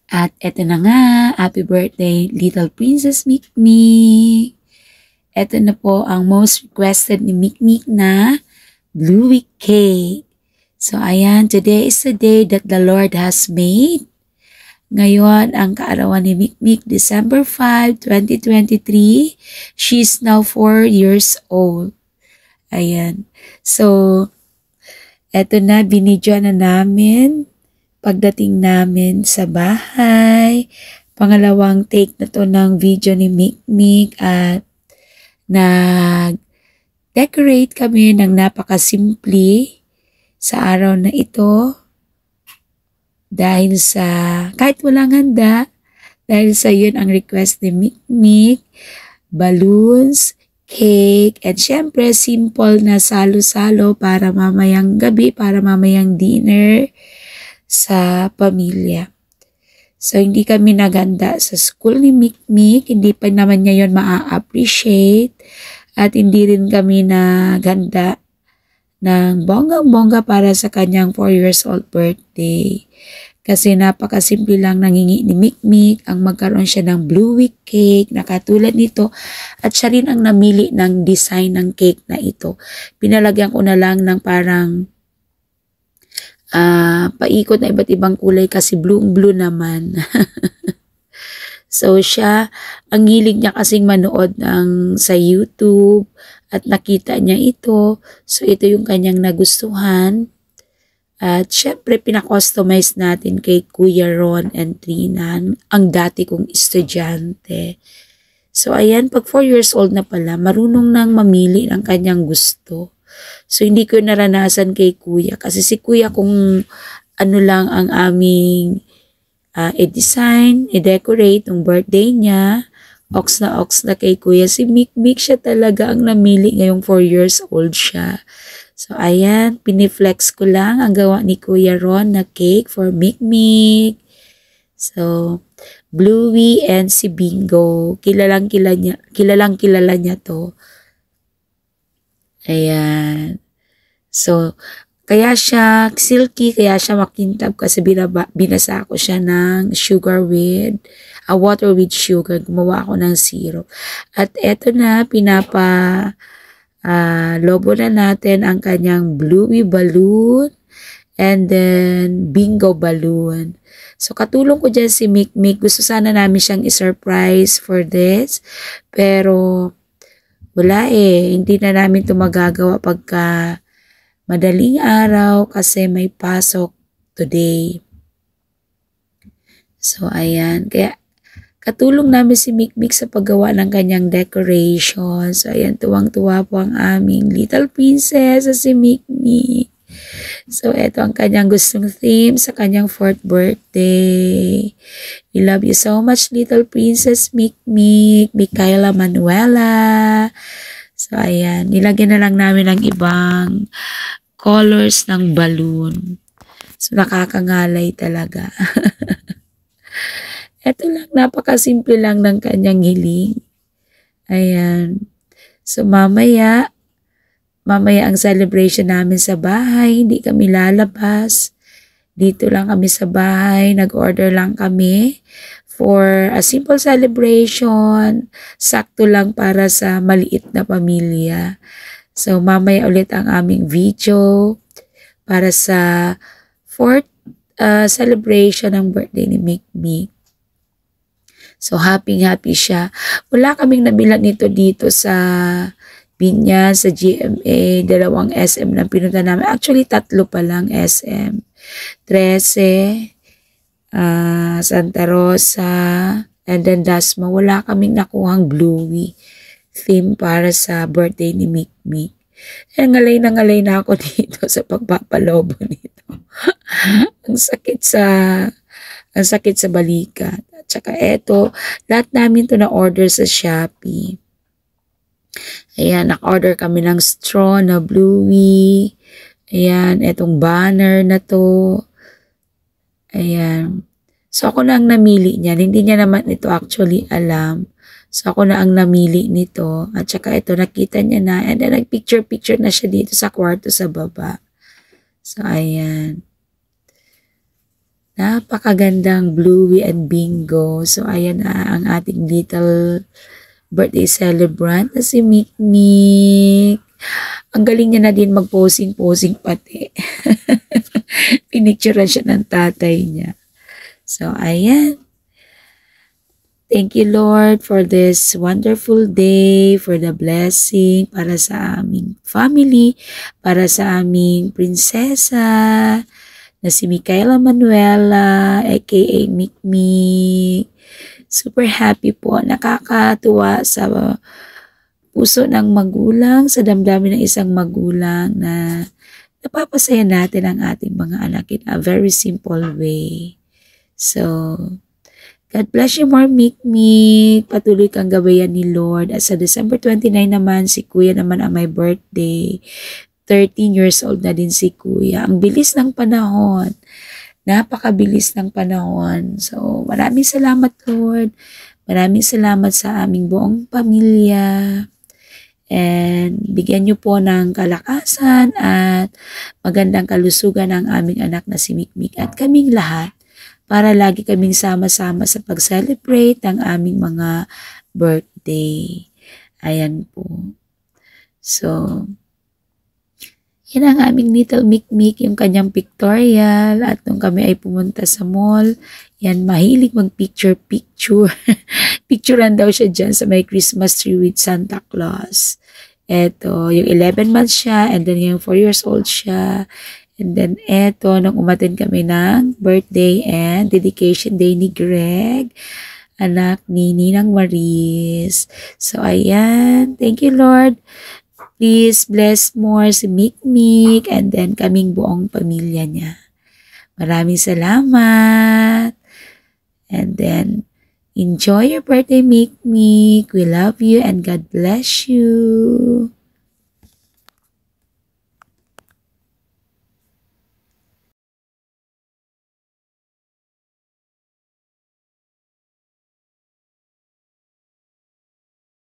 At eto na nga, happy birthday Little Princess Mikmik. Eto na po ang most requested ni Mikmik na Bluey Cake. So ayan, today is the day that the Lord has made. Ngayon, ang kaarawan ni Mikmik, December 5, 2023. She's now 4 years old. Ayan. So, eto na, binidyo na namin. Pagdating namin sa bahay, pangalawang take na to ng video ni Mikmik at nag-decorate kami ng napakasimple sa araw na ito dahil sa kahit walang handa, dahil sa yun ang request ni Mikmik, balloons, cake, at syempre simple na salo-salo para mamayang gabi, para mamayang dinner sa pamilya. So, hindi kami naganda sa school ni Mikmik, hindi pa naman niya yun maa-appreciate, at hindi rin kami naganda ng bonggang-bongga para sa kanyang 4 years old birthday. Kasi napakasimple lang nangingi ni Mikmik ang magkaroon siya ng Bluey cake na katulad nito, at siya rin ang namili ng design ng cake na ito. Pinalagyan ko na lang ng parang paikot na iba't ibang kulay kasi blue naman. So siya, ang hilig niya kasing manood sa YouTube at nakita niya ito. So ito yung kanyang nagustuhan. At syempre pinakustomize natin kay Kuya Ron and Trina, ang dati kong estudyante. So ayan, pag 4 years old na pala, marunong nang mamili ng kanyang gusto. So, hindi ko naranasan kay Kuya. Kasi si Kuya kung ano lang ang aming i-design, i-decorate ng birthday niya, ox na kay Kuya. Si Mikmik siya talaga ang namili ngayong 4 years old siya. So, ayan, piniflex ko lang ang gawa ni Kuya Ron na cake for Mikmik. So, Bluey and si Bingo. Kilalang kilala niya to. Ayan. So, kaya siya silky, kaya siya makintab kasi binasa ko siya ng water with sugar. Gumawa ako ng syrup. At eto na, lobo na natin ang kanyang Bluey balloon and then Bingo balloon. So, katulong ko dyan si Mikmik. Gusto sana namin siyang i-surprise for this. Pero, wala hindi na namin ito magagawa pagka madaling araw kasi may pasok today. So, ayan. Kaya, katulong namin si Mikmik sa paggawa ng kanyang decoration. So, ayan, tuwang-tuwa po ang aming little princess si Mikmik. So, ito ang kanyang gustong theme sa kanyang 4th birthday. We love you so much, little princess Mikmik, Micaela Manuela. So, ayan. Nilagyan na lang namin ng ibang colors ng balloon. So, nakakangalay talaga. Ito lang, napakasimple lang ng kanyang hiling. Ayan. So, mamaya ang celebration namin sa bahay. Hindi kami lalabas. Dito lang kami sa bahay. Nag-order lang kami for a simple celebration. Sakto lang para sa maliit na pamilya. So, mamaya ulit ang aming video para sa 4th celebration ng birthday ni Mikmik. So, happy siya. Wala kaming nabilan nito dito sa Binya, sa GMA, 2 SM na pinunta namin. Actually, 3 pa lang SM. 13, Santa Rosa, and then Dasma. Wala kaming nakuhang Bluey theme para sa birthday ni Mikmik. Ngalay na ako dito sa pagpapalobo nito. ang sakit sa balikat. At saka eto, lahat namin to na order sa Shopee. Ayan, nag-order kami ng straw na Bluey. Ayan, etong banner na to. Ayan. So, ako na ang namili niyan. Hindi niya naman ito actually alam. So, ako na ang namili nito. At saka ito, nakita niya na. And then, nag-picture na siya dito sa kwarto sa baba. So, ayan. Napakagandang Bluey and Bingo. So, ayan na ang ating little birthday celebrant na si Mikmik. Ang galing niya na din mag-posing-posing pati. Pinicturean siya ng tatay niya. So, ayan. Thank you, Lord, for this wonderful day, for the blessing para sa aming family, para sa aming prinsesa, na si Micaela Manuela, aka Mikmik. Super happy po. Nakakatuwa sa puso ng magulang, sa damdamin ng isang magulang na napapasaya natin ang ating mga anak in a very simple way. So, God bless you more, Mikmik. Patuloy kang gabayan ni Lord. At sa December 29 naman, si Kuya naman ang my birthday. 13 years old na din si Kuya. Ang bilis ng panahon. Napakabilis ng panahon. So, maraming salamat, Lord. Maraming salamat sa aming buong pamilya. And bigyan niyo po ng kalakasan at magandang kalusugan ang aming anak na si Mikmik at kaming lahat, para lagi kaming sama-sama sa pag-celebrate ng aming mga birthday. Ayan po. So, yan ang aming little Mikmik, yung kanyang pictorial. At nung kami ay pumunta sa mall, yan, mahilig mag-picture-picture. Picturean daw siya dyan sa may Christmas tree with Santa Claus. Eto, yung 11 months siya, and then yung 4 years old siya. And then, eto, nung umattend kami ng birthday and dedication day ni Greg, anak ni Ninang Maris. So, ayan. Thank you, Lord. Please bless more si Mikmik and then kaming buong pamilya niya. Maraming salamat. And then, enjoy your birthday, Mikmik. We love you and God bless you.